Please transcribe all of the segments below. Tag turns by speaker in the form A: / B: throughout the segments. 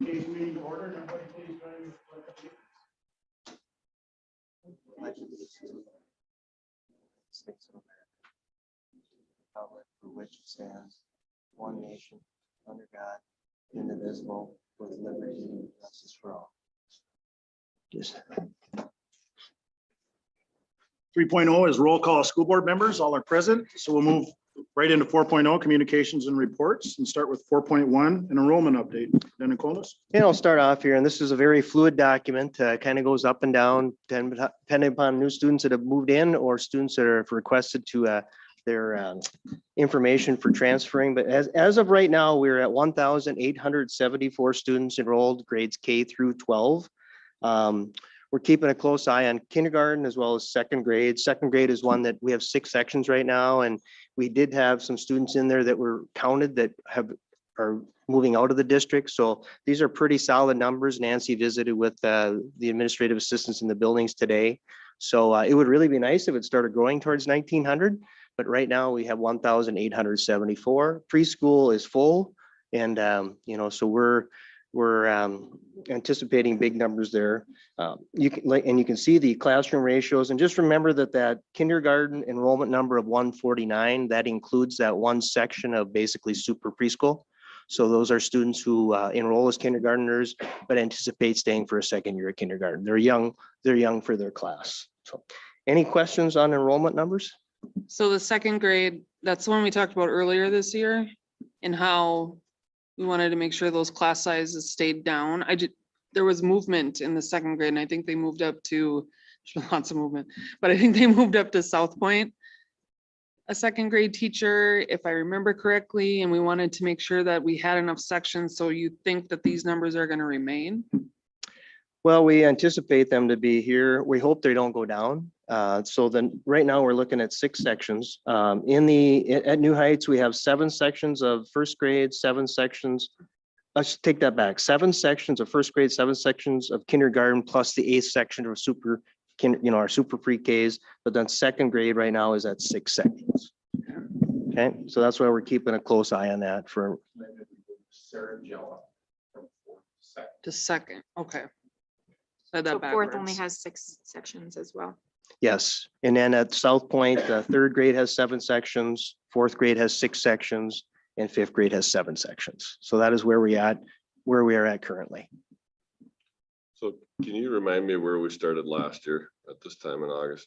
A: Case meeting to order. Everybody please join me for the pledge of allegiance.
B: Republic for which it stands, one nation, under God, indivisible, with liberty and justice for all. Just
A: 3.0 is roll call school board members. All are present. So we'll move right into 4.0 communications and reports and start with 4.1 an enrollment update. Then Nicolas.
B: And I'll start off here, and this is a very fluid document, kind of goes up and down, depending upon new students that have moved in or students that are requested to their information for transferring. But as of right now, we're at 1,874 students enrolled, grades K through 12. We're keeping a close eye on kindergarten as well as second grade. Second grade is one that we have 6 sections right now, and we did have some students in there that were counted that are moving out of the district. So these are pretty solid numbers. Nancy visited with the administrative assistants in the buildings today. So it would really be nice if it started growing towards 1,900. But right now we have 1,874. Preschool is full, and so we're anticipating big numbers there. You can see the classroom ratios, and just remember that kindergarten enrollment number of 149, that includes that one section of basically super preschool. So those are students who enroll as kindergartners, but anticipate staying for a second year of kindergarten. They're young for their class. So any questions on enrollment numbers?
C: So the second grade, that's the one we talked about earlier this year, and how we wanted to make sure those class sizes stayed down. There was movement in the second grade, and I think they moved up to, there's been lots of movement, but I think they moved up to South Point, a second grade teacher, if I remember correctly, and we wanted to make sure that we had enough sections. So you think that these numbers are going to remain?
B: Well, we anticipate them to be here. We hope they don't go down. So then right now we're looking at 6 sections. At New Heights, we have 7 sections of first grade, 7 sections. Let's take that back. 7 sections of first grade, 7 sections of kindergarten, plus the 8th section of our super pre-Ks. But then second grade right now is at 6 sections. Okay, so that's why we're keeping a close eye on that for
C: To second, okay. Said
D: So
C: that
D: fourth
C: backwards.
D: only has 6 sections as well.
B: Yes, and then at South Point, the 3rd grade has 7 sections, 4th grade has 6 sections, and 5th grade has 7 sections. So that is where we are at currently.
E: So can you remind me where we started last year at this time in August?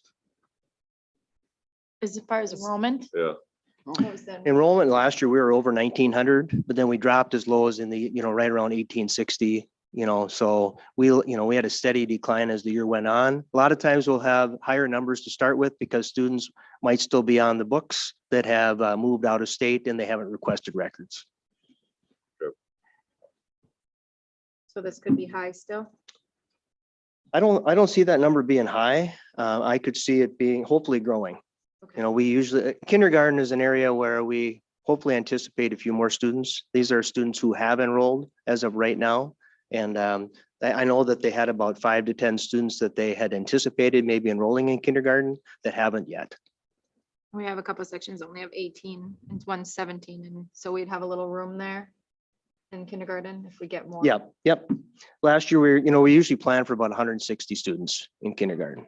D: As far as enrollment?
E: Yeah,
D: What was that?
B: Enrollment last year, we were over 1,900, but then we dropped as low as in the, right around 1,860. So we had a steady decline as the year went on. A lot of times we'll have higher numbers to start with because students might still be on the books that have moved out of state and they haven't requested records.
D: So this could be high still?
B: I don't see that number being high. I could see it being hopefully growing.
D: Okay.
B: We usually, kindergarten is an area where we hopefully anticipate a few more students. These are students who have enrolled as of right now. And I know that they had about 5 to 10 students that they had anticipated maybe enrolling in kindergarten that haven't yet.
D: We have a couple of sections that only have 18 and one 17. And so we'd have a little room there in kindergarten if we get more.
B: Yep. Last year, we usually plan for about 160 students in kindergarten.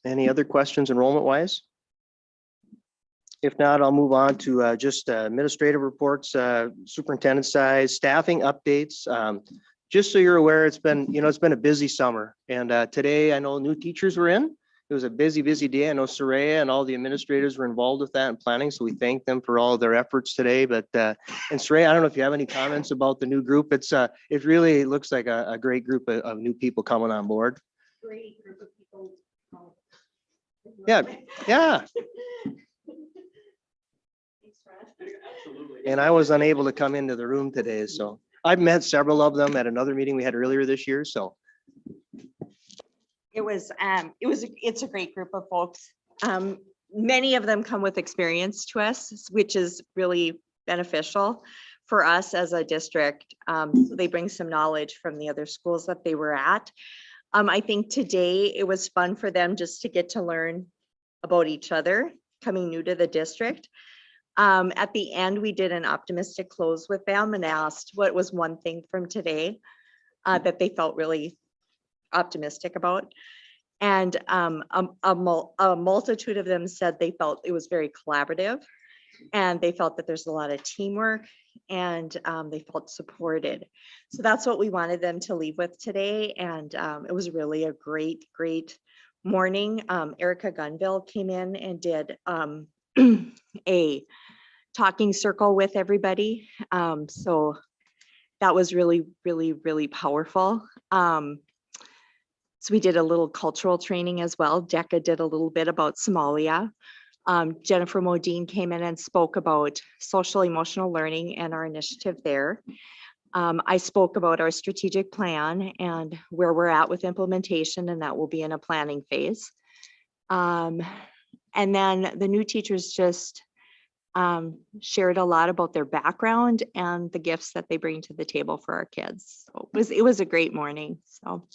B: Any other questions enrollment wise? If not, I'll move on to just administrative reports, superintendent side, staffing updates. Just so you're aware, it's been a busy summer. And today I know new teachers were in. It was a busy day. I know Soraya and all the administrators were involved with that and planning. So we thank them for all of their efforts today. But and Soraya, I don't know if you have any comments about the new group. It really looks like a great group of new people coming on board.
F: Great group of people.
B: Yeah.
F: Thanks, Fred.
B: And I was unable to come into the room today, so I've met several of them at another meeting we had earlier this year, so.
F: It's a great group of folks. Many of them come with experience to us, which is really beneficial for us as a district. So they bring some knowledge from the other schools that they were at. I think today it was fun for them just to get to learn about each other, coming new to the district. At the end, we did an optimistic close with them and asked what was one thing from today that they felt really optimistic about. And a multitude of them said they felt it was very collaborative, and they felt that there's a lot of teamwork, and they felt supported. So that's what we wanted them to leave with today. And it was really a great, great morning. Erica Gunville came in and did a talking circle with everybody. So that was really, really, really powerful. So we did a little cultural training as well. Decca did a little bit about Somalia. Jennifer Modine came in and spoke about social emotional learning and our initiative there. I spoke about our strategic plan and where we're at with implementation, and that will be in a planning phase. And then the new teachers just shared a lot about their background and the gifts that they bring to the table for our kids. So it was a great morning. So.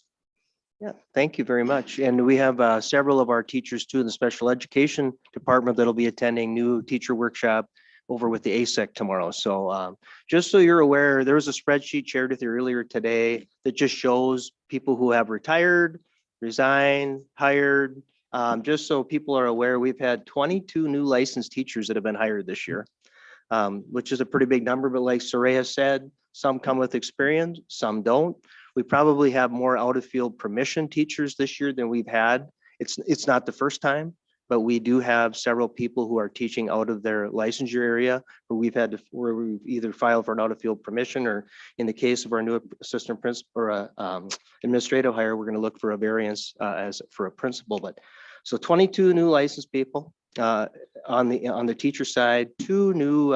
B: Yeah, thank you very much. And we have several of our teachers too in the special education department that'll be attending new teacher workshop over with the ASEC tomorrow. So just so you're aware, there was a spreadsheet shared with you earlier today that just shows people who have retired, resigned, hired. Just so people are aware, we've had 22 new licensed teachers that have been hired this year, which is a pretty big number. But like Soraya said, some come with experience, some don't. We probably have more out of field permission teachers this year than we've had. It's not the first time, but we do have several people who are teaching out of their licensure area where we've either filed for an out of field permission, or in the case of our new assistant principal or administrative hire, we're going to look for a variance as for a principal. But so 22 new licensed people on the teacher side, 2 new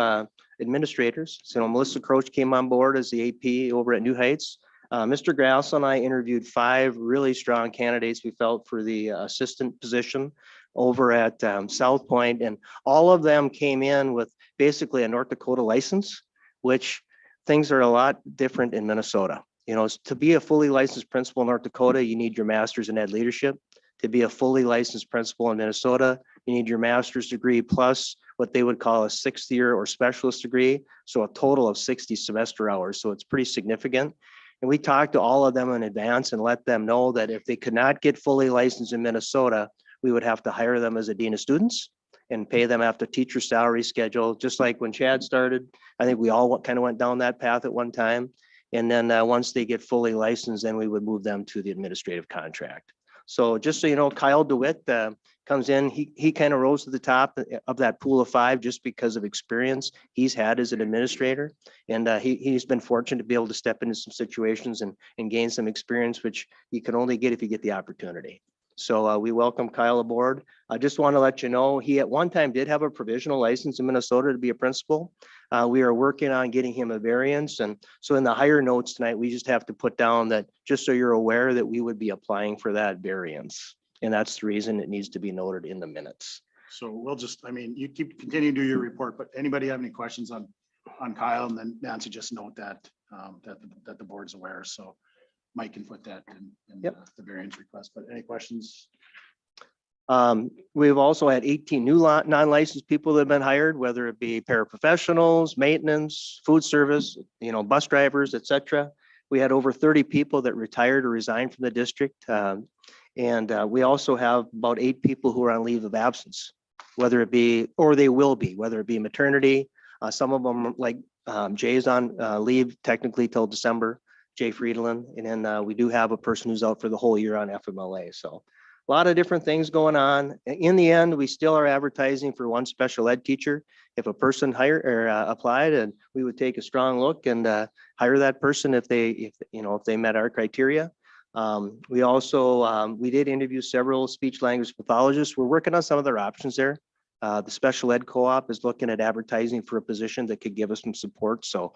B: administrators. So Melissa Croach came on board as the AP over at New Heights. Mr. Grouse and I interviewed 5 really strong candidates we felt for the assistant position over at South Point, and all of them came in with basically a North Dakota license, which things are a lot different in Minnesota. You know, to be a fully licensed principal in North Dakota, you need your master's in ed leadership. To be a fully licensed principal in Minnesota, you need your master's degree plus what they would call a 6th year or specialist degree. So a total of 60 semester hours. So it's pretty significant. And we talked to all of them in advance and let them know that if they could not get fully licensed in Minnesota, we would have to hire them as a dean of students and pay them after teacher salary schedule, just like when Chad started. I think we all kind of went down that path at one time. And then once they get fully licensed, then we would move them to the administrative contract. So just so you know, Kyle DeWitt comes in, he kind of rose to the top of that pool of 5 just because of experience he's had as an administrator. And he's been fortunate to be able to step into some situations and gain some experience, which you can only get if you get the opportunity. So we welcome Kyle aboard. I just want to let you know, he at one time did have a provisional license in Minnesota to be a principal. We are working on getting him a variance. And so in the hire notes tonight, we just have to put down that, just so you're aware that we would be applying for that variance. And that's the reason it needs to be noted in the minutes.
A: So we'll just, I mean, you continue to do your report, but anybody have any questions on Kyle? And then Nancy, just note that, that the board's aware. So Mike can put that in the variance request, but any questions?
B: We've also had 18 new non-licensed people that have been hired, whether it be paraprofessionals, maintenance, food service, bus drivers, etc. We had over 30 people that retired or resigned from the district. And we also have about 8 people who are on leave of absence, whether it be, or they will be, whether it be maternity. Some of them, like Jay's on leave technically till December, Jay Friedland. And then we do have a person who's out for the whole year on FMLA. So a lot of different things going on. In the end, we still are advertising for 1 special ed teacher. If a person applied, and we would take a strong look and hire that person if they met our criteria. We also, we did interview several speech language pathologists. We're working on some of their options there. The special ed co-op is looking at advertising for a position that could give us some support. So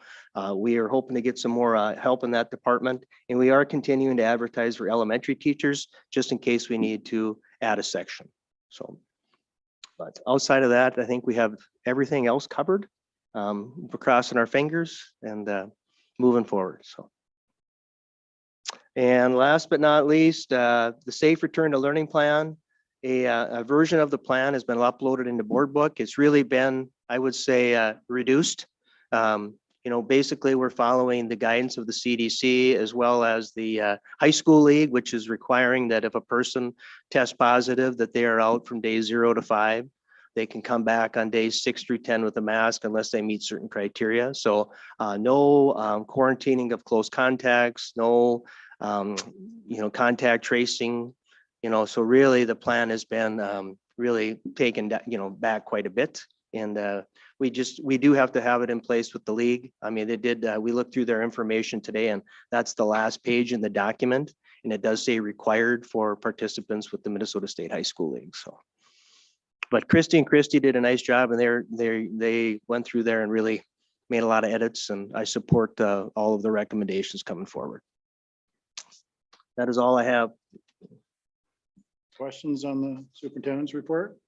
B: we are hoping to get some more help in that department. And we are continuing to advertise for elementary teachers, just in case we need to add a section. So, but outside of that, I think we have everything else covered. We're crossing our fingers and moving forward. So. And last but not least, the Safe Return to Learning Plan a version of the plan has been uploaded into board book. It's really been, I would say, reduced. Basically, we're following the guidance of the CDC as well as the high school league, which is requiring that if a person tests positive, that they are out from day 0 to 5. They can come back on days 6 through 10 with a mask unless they meet certain criteria. So no quarantining of close contacts, no, contact tracing, so really the plan has been really taken, back quite a bit. And we do have to have it in place with the league. I mean, we looked through their information today and that's the last page in the document. And it does say required for participants with the Minnesota State High School League, so. But Christy and Christy did a nice job and they went through there and really made a lot of edits, and I support all of the recommendations coming forward. That is all I have.
A: Questions on the superintendent's report?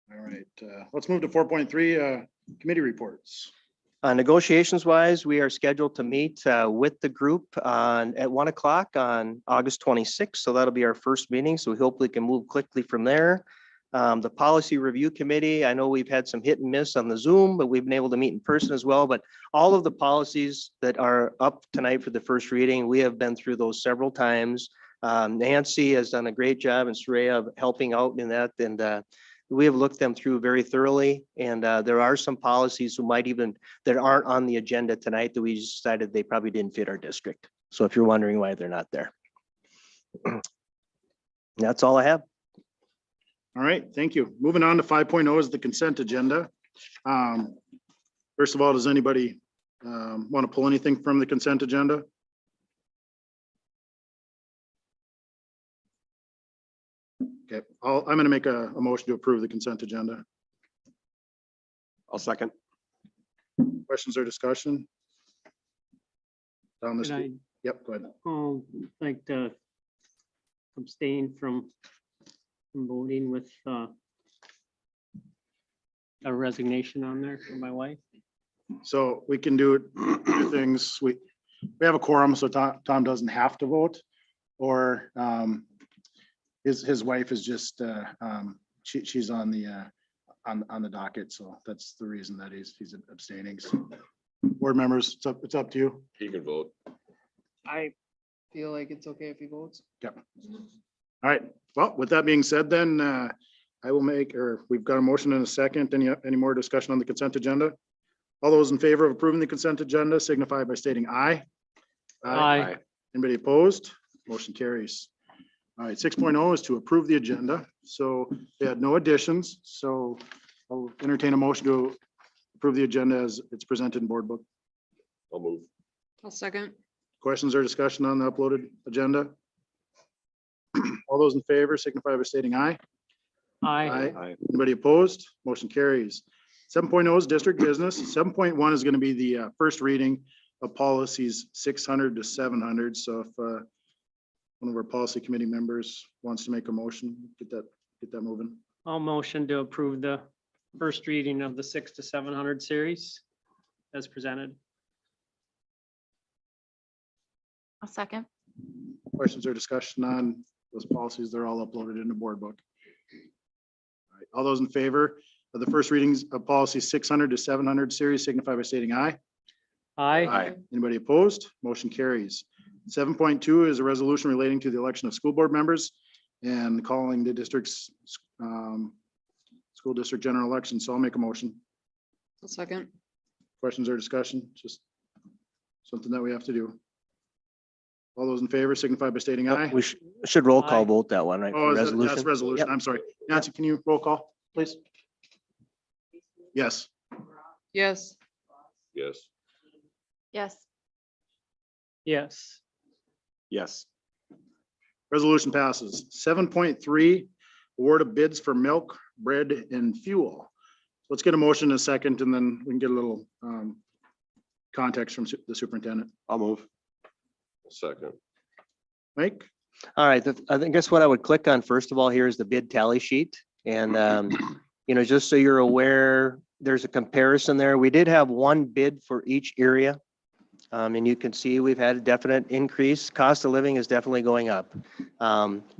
A: All right, let's move to 4.3, committee reports.
B: Negotiations wise, we are scheduled to meet with the group at 1 o'clock on August 26th. So that'll be our first meeting. So we hopefully can move quickly from there. The policy review committee, I know we've had some hit and miss on the Zoom, but we've been able to meet in person as well. But all of the policies that are up tonight for the first reading, we have been through those several times. Nancy has done a great job and Soraya of helping out in that. And we have looked them through very thoroughly. And there are some policies that aren't on the agenda tonight that we just decided they probably didn't fit our district. So if you're wondering why they're not there. That's all I have.
A: All right, thank you. Moving on to 5.0 is the consent agenda. First of all, does anybody want to pull anything from the consent agenda? Okay, I'm going to make a motion to approve the consent agenda.
G: I'll second.
A: Questions or discussion? Down this,
H: Could I
A: yep, go ahead.
H: like to abstain from voting with a resignation on there for my wife?
A: So we can do two things. We have a quorum, so Tom doesn't have to vote, or his wife is just she's on the docket, so that's the reason that he's abstaining. So board members, it's up to you.
E: He can vote.
C: I feel like it's okay if he votes.
A: Yep. All right. Well, with that being said, then I will we've got a motion and a second. Any more discussion on the consent agenda? All those in favor of approving the consent agenda signify by stating aye.
H: Aye.
A: Anybody opposed? Motion carries. All right, 6.0 is to approve the agenda. So they had no additions. So I'll entertain a motion to approve the agenda as it's presented in board book.
E: I'll move.
C: I'll second.
A: Questions or discussion on the uploaded agenda? All those in favor signify by stating aye.
H: Aye.
G: Aye.
A: Anybody opposed? Motion carries. 7.0 is district business. 7.1 is going to be the first reading of policies 600 to 700. So if one of our policy committee members wants to make a motion, get that moving.
H: I'll motion to approve the first reading of the 6 to 700 series as presented.
D: A second.
A: Questions or discussion on those policies? They're all uploaded in the board book. All right, all those in favor of the first readings of policy 600 to 700 series signify by stating aye.
H: Aye.
A: Anybody opposed? Motion carries. 7.2 is a resolution relating to the election of school board members and calling the district's school district general election. So I'll make a motion.
C: I'll second.
A: Questions or discussion? Just something that we have to do. All those in favor signify by stating aye.
B: We should roll call
H: Aye.
B: vote that one, right?
A: Oh,
B: for
A: that's resolution.
B: Yep.
A: I'm sorry. Nancy, can you roll call, please? Yes.
C: Yes.
E: Yes.
D: Yes.
H: Yes.
G: Yes.
A: Resolution passes. 7.3, award of bids for milk, bread, and fuel. Let's get a motion in a second, and then we can get a little context from the superintendent.
G: I'll move.
E: Second.
A: Mike?
B: All right, I think guess what I would click on first of all here is the bid tally sheet. And, just so you're aware, there's a comparison there. We did have one bid for each area. And you can see we've had a definite increase. Cost of living is definitely going up.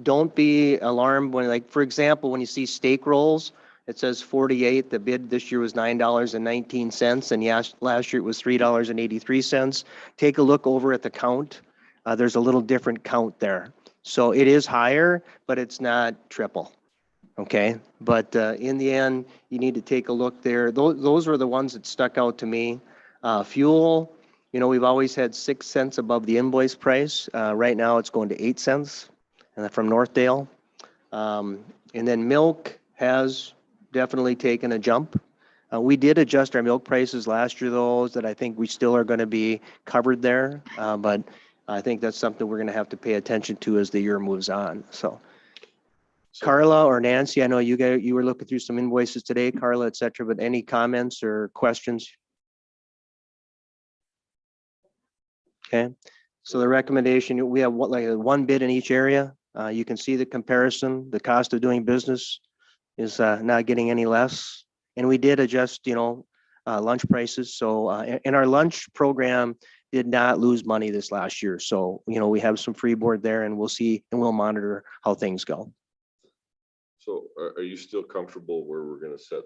B: Don't be alarmed when, like, for example, when you see steak rolls, it says 48, the bid this year was $9.19, and yes, last year it was $3.83. Take a look over at the count. There's a little different count there. So it is higher, but it's not triple. Okay, but in the end, you need to take a look there. Those were the ones that stuck out to me. Fuel, you know, we've always had 6 cents above the invoice price. Right now, it's going to 8 cents from Northdale. And then milk has definitely taken a jump. We did adjust our milk prices last year, though, that I think we still are going to be covered there. But I think that's something we're going to have to pay attention to as the year moves on. So Carla or Nancy, I know you were looking through some invoices today, Carla, et cetera, but any comments or questions? Okay, so the recommendation, we have like one bid in each area. You can see the comparison, the cost of doing business is not getting any less. And we did adjust, lunch prices. So, and our lunch program did not lose money this last year. So, we have some free board there, and we'll see and we'll monitor how things go.
E: So are you still comfortable where we're gonna set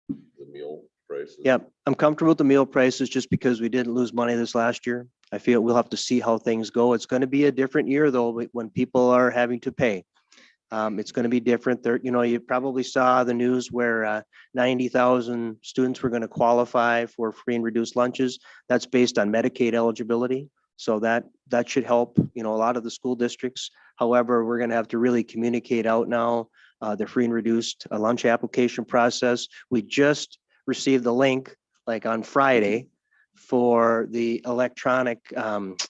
E: the meal prices?
B: Yep, I'm comfortable with the meal prices just because we didn't lose money this last year. I feel we'll have to see how things go. It's going to be a different year though, when people are having to pay. It's going to be different there. You probably saw the news where 90,000 students were going to qualify for free and reduced lunches. That's based on Medicaid eligibility. So that should help, a lot of the school districts. However, we're going to have to really communicate out now the free and reduced lunch application process. We just received the link like on Friday for the electronic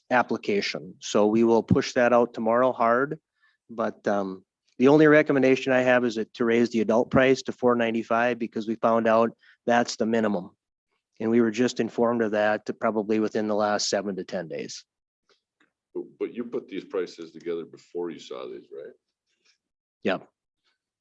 B: application. So we will push that out tomorrow hard. But the only recommendation I have is to raise the adult price to $4.95 because we found out that's the minimum. And we were just informed of that probably within the last 7 to 10 days.
E: But you put these prices together before you saw these, right?
B: Yep.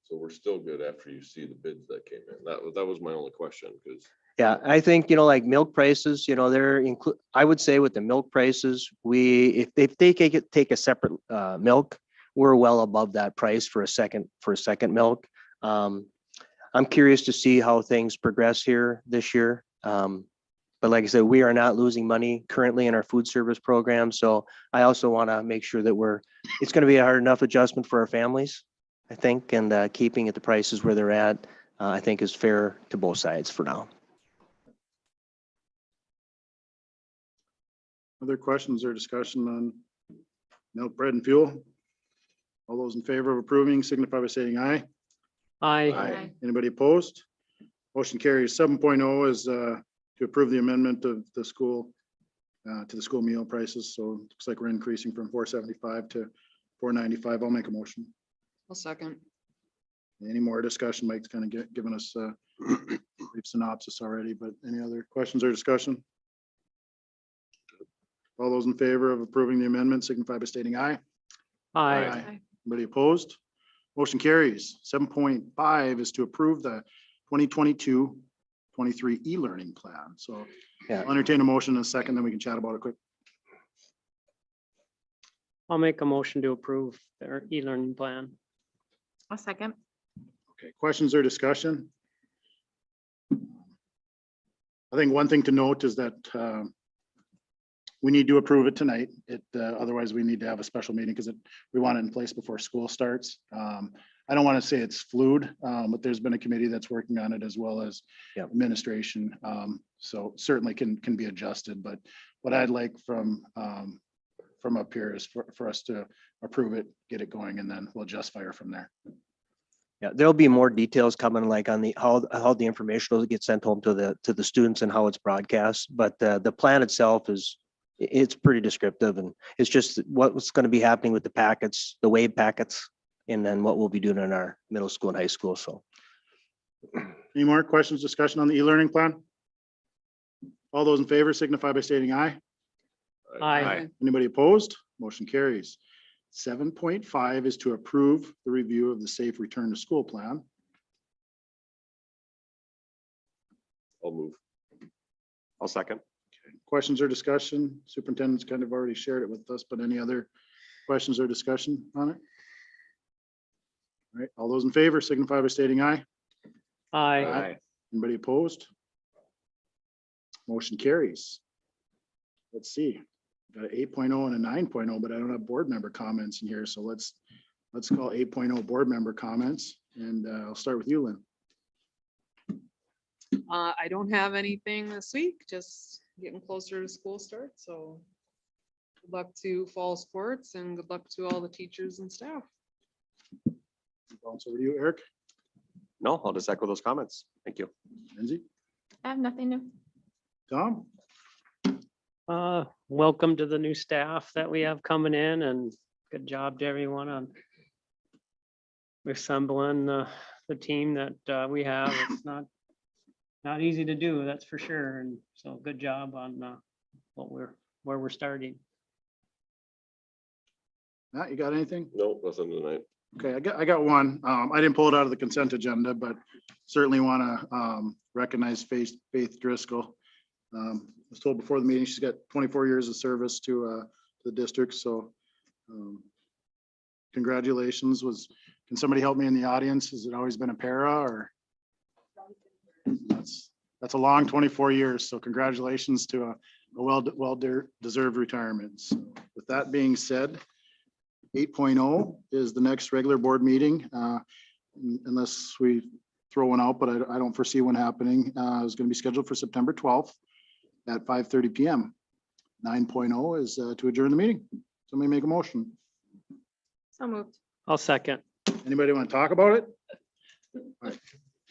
E: So we're still good after you see the bids that came in. That was my only question, because
B: Yeah, I think, like milk prices, I would say with the milk prices, if they take a separate milk, we're well above that price for a second milk. I'm curious to see how things progress here this year. But like I said, we are not losing money currently in our food service program. So I also want to make sure that it's going to be a hard enough adjustment for our families, I think, and keeping at the prices where they're at, I think is fair to both sides for now.
A: Other questions or discussion on milk, bread and fuel? All those in favor of approving signify by saying aye.
H: Aye.
A: Anybody opposed? Motion carries. 7.0 is to approve the amendment of the school to the school meal prices. So it looks like we're increasing from $4.75 to $4.95. I'll make a motion.
C: I'll second.
A: Any more discussion? Mike's kind of given us a brief synopsis already, but any other questions or discussion? All those in favor of approving the amendment signify by stating aye.
H: Aye.
A: Anybody opposed? Motion carries. 7.5 is to approve the 2022-23 e-learning plan. So
B: Yeah.
A: I'll entertain a motion in a second, then we can chat about it quick.
H: I'll make a motion to approve their e-learning plan.
D: A second.
A: Okay, questions or discussion? I think one thing to note is that we need to approve it tonight. Otherwise we need to have a special meeting because we want it in place before school starts. I don't want to say it's fluid, but there's been a committee that's working on it as well as
B: Yep.
A: administration. So certainly can be adjusted, but what I'd like from up here is for us to approve it, get it going, and then we'll just fire from there.
B: Yeah, there'll be more details coming, like on how the information will get sent home to the students and how it's broadcast. But the plan itself it's pretty descriptive, and it's just what's going to be happening with the packets, the wave packets, and then what we'll be doing in our middle school and high school. So
A: Any more questions, discussion on the e-learning plan? All those in favor signify by stating aye.
H: Aye.
A: Anybody opposed? Motion carries. 7.5 is to approve the review of the safe return to school plan.
E: I'll move.
G: I'll second.
A: questions or discussion? Superintendent's kind of already shared it with us, but any other questions or discussion on it? All right, all those in favor signify by stating aye.
H: Aye.
A: Anybody opposed? Motion carries. Let's see, got an 8.0 and a 9.0, but I don't have board member comments in here, so let's call 8.0 board member comments, and I'll start with you, Lynn.
C: I don't have anything this week, just getting closer to school start, so good luck to fall sports and good luck to all the teachers and staff.
A: Bounce over to you, Eric.
G: No, I'll just echo those comments. Thank you.
A: Lindsay,
D: I have nothing new.
A: Tom,
H: Welcome to the new staff that we have coming in and good job to everyone on assembling the team that we have. It's not easy to do, that's for sure. And so good job on where we're starting.
A: Matt, you got anything?
E: No, nothing tonight.
A: Okay, I got one. I didn't pull it out of the consent agenda, but certainly want to recognize Faith Driscoll. I was told before the meeting, she's got 24 years of service to the district, so congratulations. Can somebody help me in the audience? Has it always been a para, or? That's a long 24 years, so congratulations to a well-deserved retirement. So with that being said, 8.0 is the next regular board meeting, unless we throw one out, but I don't foresee one happening. It's going to be scheduled for September 12th at 5:30 PM. 9.0 is to adjourn the meeting. Somebody make a motion.
D: So moved.
H: I'll second.
A: Anybody want to talk about it? All right.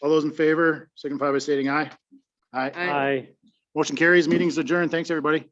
A: All those in favor signify by stating aye. Aye.
C: Aye.
H: Aye.
A: Motion carries. Meeting's adjourned. Thanks, everybody.